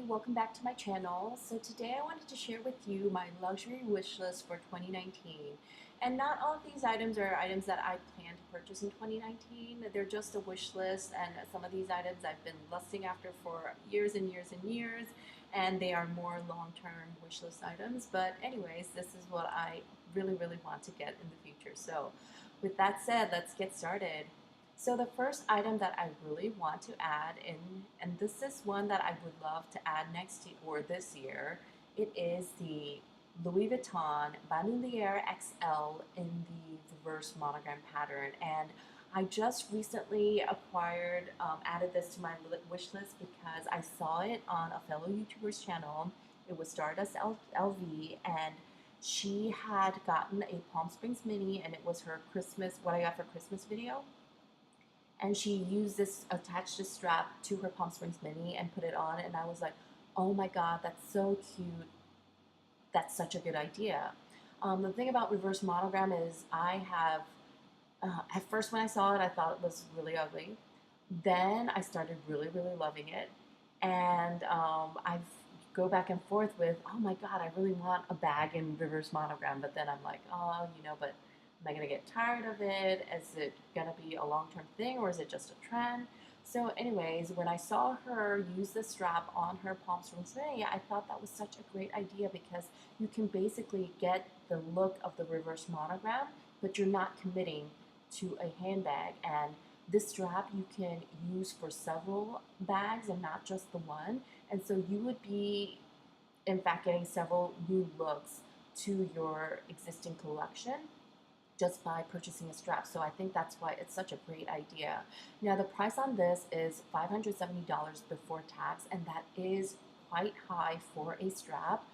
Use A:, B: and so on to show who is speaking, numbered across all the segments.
A: welcome back to my channel. So today I wanted to share with you my luxury wish list for 2019. And not all of these items are items that I plan to purchase in 2019. They're just a wish list, and some of these items I've been lusting after for years and years and years, and they are more long-term wish list items. But anyways, this is what I really want to get in the future. So with that said, let's get started. So the first item that I really want to add in, and this is one that I would love to add next year or this year, it is the Louis Vuitton Bandoulière XL in the reverse monogram pattern. And I just recently added this to my wish list because I saw it on a fellow YouTuber's channel. It was Stardust LV, and she had gotten a Palm Springs mini, and it was her Christmas, what I got for Christmas video, and she used this, attached this strap to her Palm Springs mini and put it on, and I was like, oh my god, that's so cute. That's such a good idea. The thing about reverse monogram is at first when I saw it, I thought it was really ugly. Then I started really loving it, and I've go back and forth with, oh my god, I really want a bag in reverse monogram, but then I'm like, oh, but am I going to get tired of it? Is it going to be a long-term thing, or is it just a trend? So anyways, when I saw her use the strap on her Palm Springs mini, I thought that was such a great idea because you can basically get the look of the reverse monogram, but you're not committing to a handbag. And this strap you can use for several bags and not just the one. And so you would be, in fact, getting several new looks to your existing collection just by purchasing a strap. So I think that's why it's such a great idea. Now the price on this is $570 before tax, and that is quite high for a strap.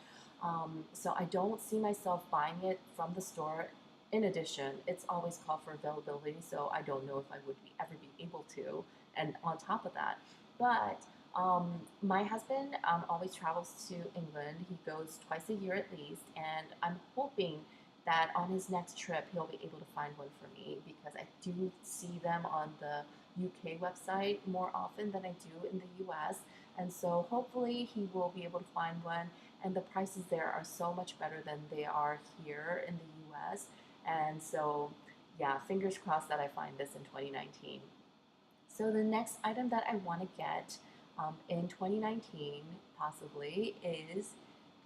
A: So I don't see myself buying it from the store. In addition, it's always called for availability, so I don't know if I would ever be able to. And on top of that, but my husband always travels to England. He goes twice a year at least, and I'm hoping that on his next trip he'll be able to find one for me because I do see them on the UK website more often than I do in the US. And so hopefully he will be able to find one, and the prices there are so much better than they are here in the US. And so yeah, fingers crossed that I find this in 2019. So the next item that I want to get in 2019 possibly is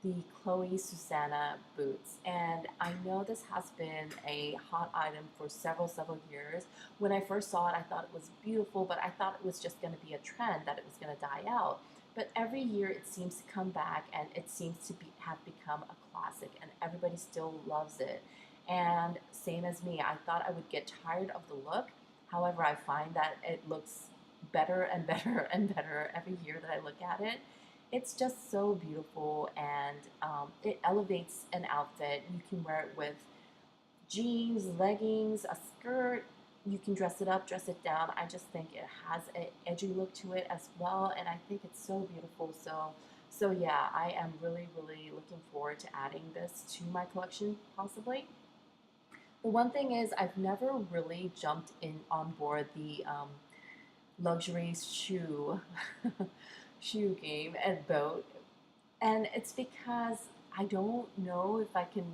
A: the Chloe Susanna boots. And I know this has been a hot item for several years. When I first saw it, I thought it was beautiful, but I thought it was just going to be a trend, that it was going to die out. But every year it seems to come back, and it seems to have become a classic, and everybody still loves it. And same as me, I thought I would get tired of the look. However, I find that it looks better and better and better every year that I look at it. It's just so beautiful, and it elevates an outfit. You can wear it with jeans, leggings, a skirt. You can dress it up, dress it down. I just think it has an edgy look to it as well, and I think it's so beautiful. So yeah, I am really looking forward to adding this to my collection possibly. The one thing is I've never really jumped in on board the luxury shoe game and boat, and it's because I don't know if I can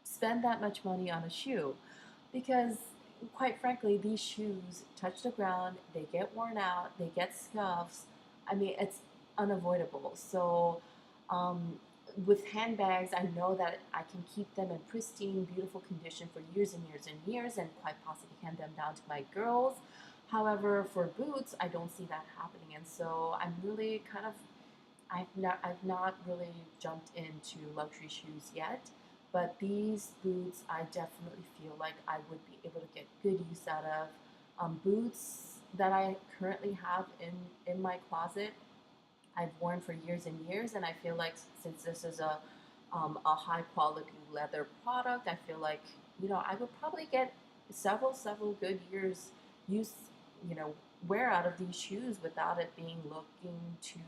A: spend that much money on a shoe, because quite frankly these shoes touch the ground, they get worn out, they get scuffs. I mean, it's unavoidable. So with handbags, I know that I can keep them in pristine, beautiful condition for years and years and years, and quite possibly hand them down to my girls. However, for boots, I don't see that happening, and so I'm really I've not really jumped into luxury shoes yet. But these boots, I definitely feel like I would be able to get good use out of. Boots that I currently have in my closet, I've worn for years and years, and I feel like since this is a high quality leather product, I feel like I would probably get several good years use, wear out of these shoes without it being looking too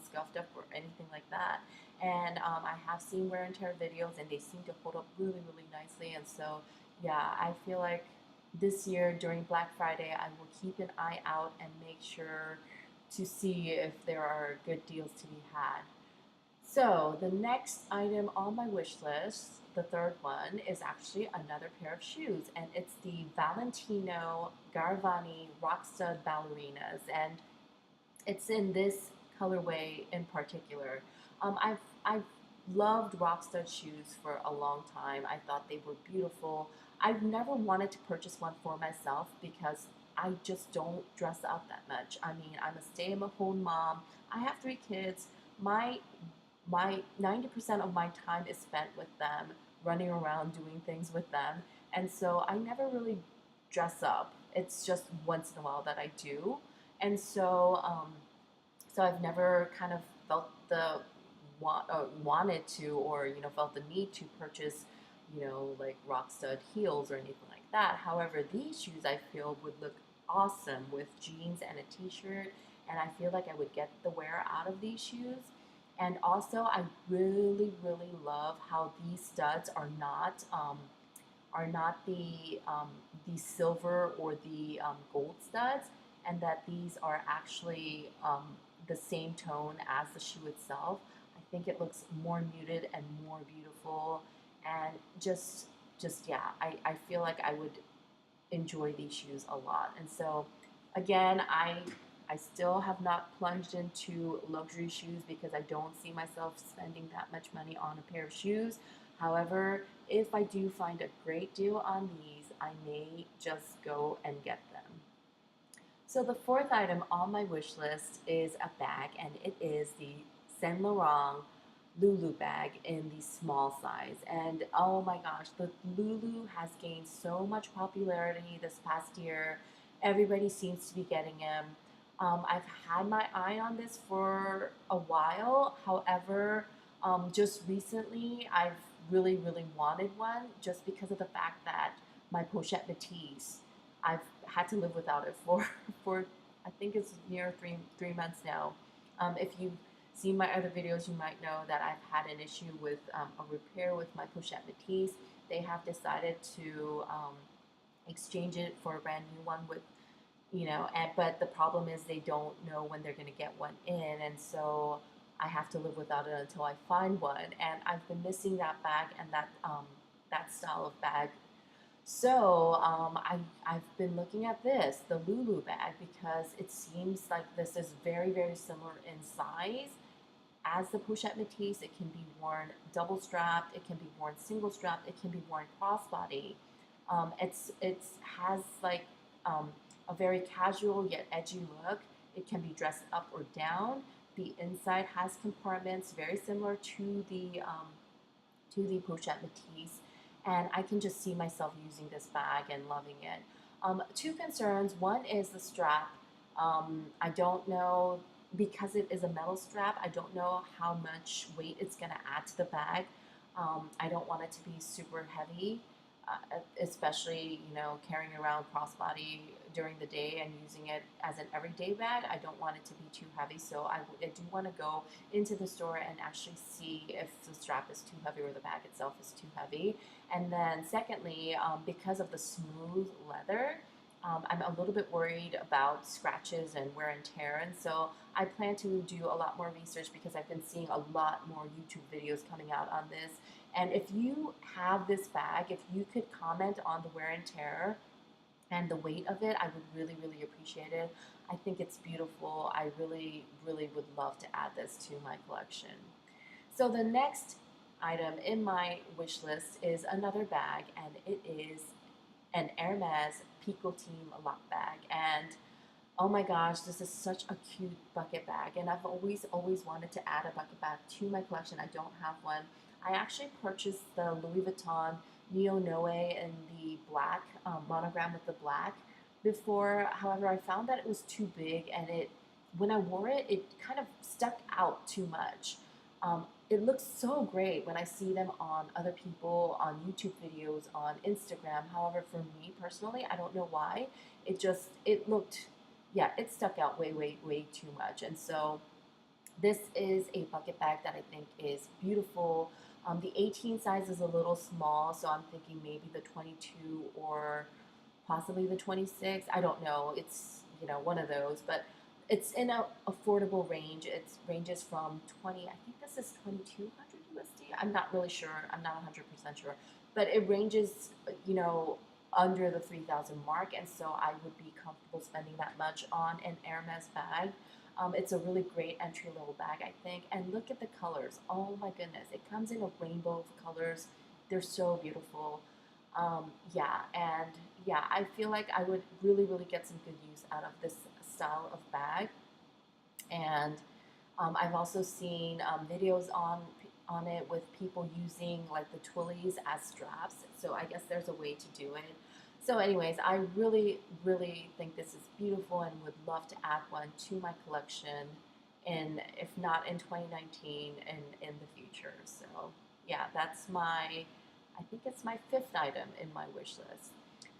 A: scuffed up or anything like that. And I have seen wear and tear videos, and they seem to hold up really nicely. And so yeah, I feel like this year during Black Friday, I will keep an eye out and make sure to see if there are good deals to be had. So the next item on my wish list, the third one, is actually another pair of shoes, and it's the Valentino Garavani Rockstud Ballerinas, and it's in this colorway in particular. I've loved Rockstud shoes for a long time. I thought they were beautiful. I've never wanted to purchase one for myself because I just don't dress up that much. I mean, I'm a stay-at-home mom. I have 3 kids. My 90% of my time is spent with them, running around doing things with them. And so I never really dress up. It's just once in a while that I do. And so I've never kind of felt the wanted to, or felt the need to purchase like rock stud heels or anything like that. However, these shoes I feel would look awesome with jeans and a t-shirt, and I feel like I would get the wear out of these shoes. And also, I really, really love how these studs are not the silver or the gold studs, and that these are actually the same tone as the shoe itself. I think it looks more muted and more beautiful, and just yeah, I feel like I would enjoy these shoes a lot. And so again, I still have not plunged into luxury shoes because I don't see myself spending that much money on a pair of shoes. However, if I do find a great deal on these, I may just go and get them. So the fourth item on my wish list is a bag, and it is the Saint Laurent Lulu bag in the small size. And oh my gosh, the Lulu has gained so much popularity this past year. Everybody seems to be getting them. I've had my eye on this for a while. However, just recently, I've really, really wanted one just because of the fact that my pochette Matisse, I've had to live without it for for I think it's near three months now. If you've seen my other videos, you might know that I've had an issue with a repair with my pochette Matisse. They have decided to exchange it for a brand new one with but the problem is they don't know when they're going to get one in, and so I have to live without it until I find one. And I've been missing that bag and that style of bag. So I've been looking at this, the Lulu bag, because it seems like this is very, very similar in size as the pochette Matisse. It can be worn double strapped, it can be worn single strapped, it can be worn crossbody. It's has like a very casual yet edgy look. It can be dressed up or down. The inside has compartments very similar to the pochette Matisse, and I can just see myself using this bag and loving it. Two concerns. One is the strap. I don't know, because it is a metal strap, I don't know how much weight it's going to add to the bag. I don't want it to be super heavy, especially carrying around crossbody during the day and using it as an everyday bag. I don't want it to be too heavy, so I do want to go into the store and actually see if the strap is too heavy or the bag itself is too heavy. And then secondly, because of the smooth leather, I'm a little bit worried about scratches and wear and tear, and so I plan to do a lot more research because I've been seeing a lot more YouTube videos coming out on this. And if you have this bag, if you could comment on the wear and tear and the weight of it, I would really, really appreciate it. I think it's beautiful. I really, really would love to add this to my collection. So the next item in my wish list is another bag, and it is an Hermes Picoteam lock bag. And oh my gosh, this is such a cute bucket bag, and I've always, always wanted to add a bucket bag to my collection. I don't have one. I actually purchased the Louis Vuitton Neo Noe in the black, monogram with the black before. However, I found that it was too big, and when I wore it, it kind of stuck out too much. It looks so great when I see them on other people, on YouTube videos, on Instagram. However, for me personally, I don't know why. It looked, yeah, it stuck out way, way, way too much. And so this is a bucket bag that I think is beautiful. The 18 size is a little small, so I'm thinking maybe the 22 or possibly the 26. I don't know. It's one of those, but It's in a affordable range. It ranges from 20. I think this is 2,200 USD. I'm not really sure. I'm not 100% sure, but it ranges, you know, under the 3,000 mark, and so I would be comfortable spending that much on an Hermes bag. It's a really great entry level bag, I think. And look at the colors. Oh my goodness, it comes in a rainbow of colors. They're so beautiful. Yeah, and yeah, I feel like I would really, really get some good use out of this style of bag. And I've also seen videos on it with people using like the twillies as straps. So I guess there's a way to do it. So, anyways, I really, really think this is beautiful and would love to add one to my collection. In, if not in 2019, in the future. So yeah, that's my, I think it's my fifth item in my wish list.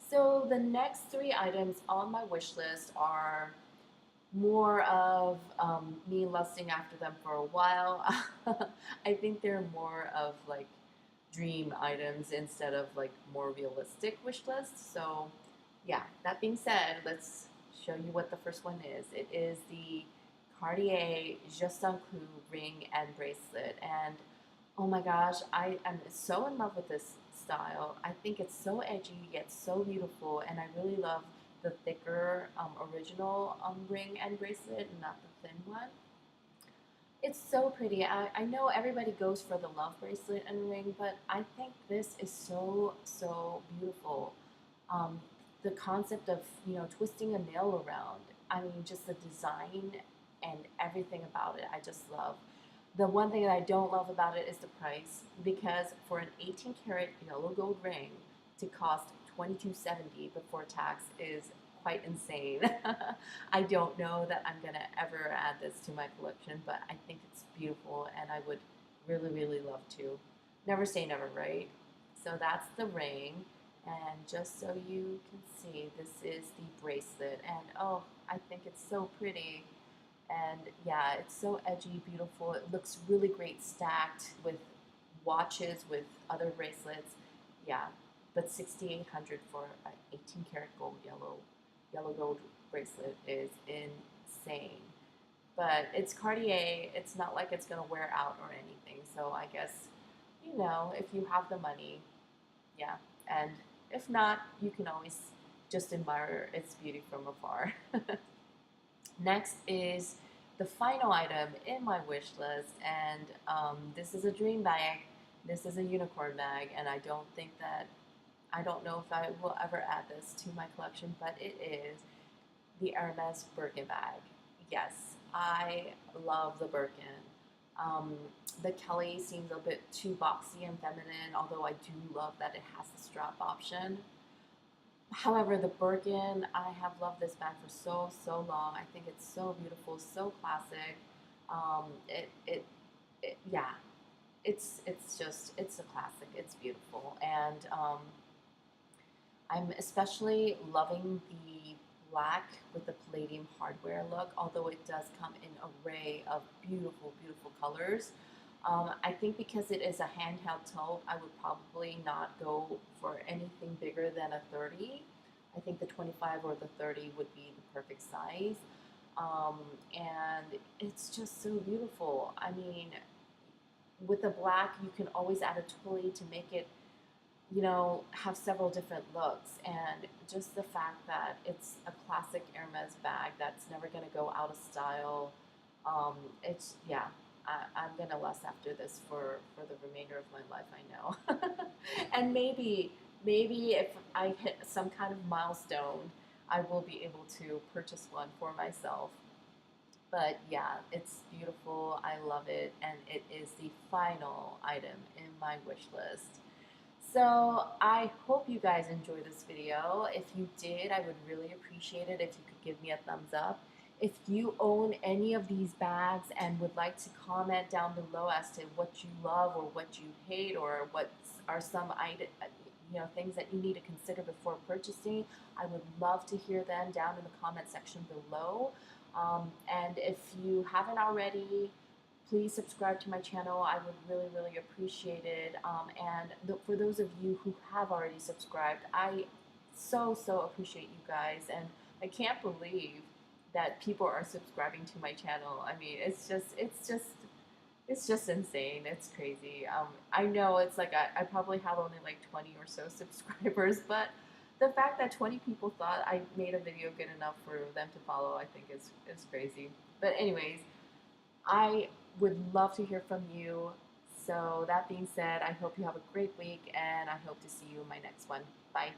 A: So the next three items on my wish list are more of me lusting after them for a while. I think they're more of like dream items instead of like more realistic wish lists. So, yeah, that being said, let's show you what the first one is. It is the Cartier Just un Coup ring and bracelet. And oh my gosh, I am so in love with this style. I think it's so edgy yet so beautiful, and I really love the thicker original ring and bracelet, and not the thin one. It's so pretty. I know everybody goes for the love bracelet and ring, but I think this is so, so beautiful. Um, the concept of, you know, twisting a nail around. I mean, just the design and everything about it, I just love. The one thing that I don't love about it is the price, because for an 18 karat yellow gold ring to cost 22.70 before tax is quite insane. I don't know that I'm gonna ever add this to my collection, but I think it's beautiful and I would really, really love to. Never say never, right? So that's the ring. And just so you can see, this is the bracelet. And oh, I think it's so pretty. And yeah, it's so edgy, beautiful. It looks really great stacked with watches, with other bracelets. Yeah, but 6,800 for an 18 karat gold yellow gold bracelet is insane. But it's Cartier. It's not like it's gonna wear out or anything. So I guess, you know, if you have the money, yeah. And if not, you can always just admire its beauty from afar. Next is the final item in my wish list, and this is a dream bag. This is a unicorn bag, and I don't know if I will ever add this to my collection, but it is the Hermes Birkin bag. Yes, I love the Birkin. Um, the Kelly seems a bit too boxy and feminine, although I do love that it has the strap option. However, the Birkin, I have loved this bag for so, so long. I think it's so beautiful, so classic. Yeah, it's just, it's a classic. It's beautiful. And I'm especially loving the black with the palladium hardware look, although it does come in an array of beautiful, beautiful colors. I think because it is a handheld tote, I would probably not go for anything bigger than a 30. I think the 25 or the 30 would be the perfect size. Um, and it's just so beautiful. I mean, with the black, you can always add a twilly to make it, you know, have several different looks. And just the fact that it's a classic Hermes bag that's never going to go out of style. It's, yeah, I'm going to lust after this for the remainder of my life, I know. And maybe if I hit some kind of milestone, I will be able to purchase one for myself. But yeah, it's beautiful. I love it. And it is the final item in my wish list. So I hope you guys enjoyed this video. If you did, I would really appreciate it if you could give me a thumbs up. If you own any of these bags and would like to comment down below as to what you love or what you hate, or what are some things that you need to consider before purchasing, I would love to hear them down in the comment section below. And if you haven't already, please subscribe to my channel. I would really, really appreciate it. For those of you who have already subscribed, I so, so appreciate you guys. And I can't believe that people are subscribing to my channel. I mean, it's just insane. It's crazy. I know it's like I probably have only like 20 or so subscribers, but the fact that 20 people thought I made a video good enough for them to follow, I think is crazy. But anyways, I would love to hear from you. So that being said, I hope you have a great week, and I hope to see you in my next one. Bye.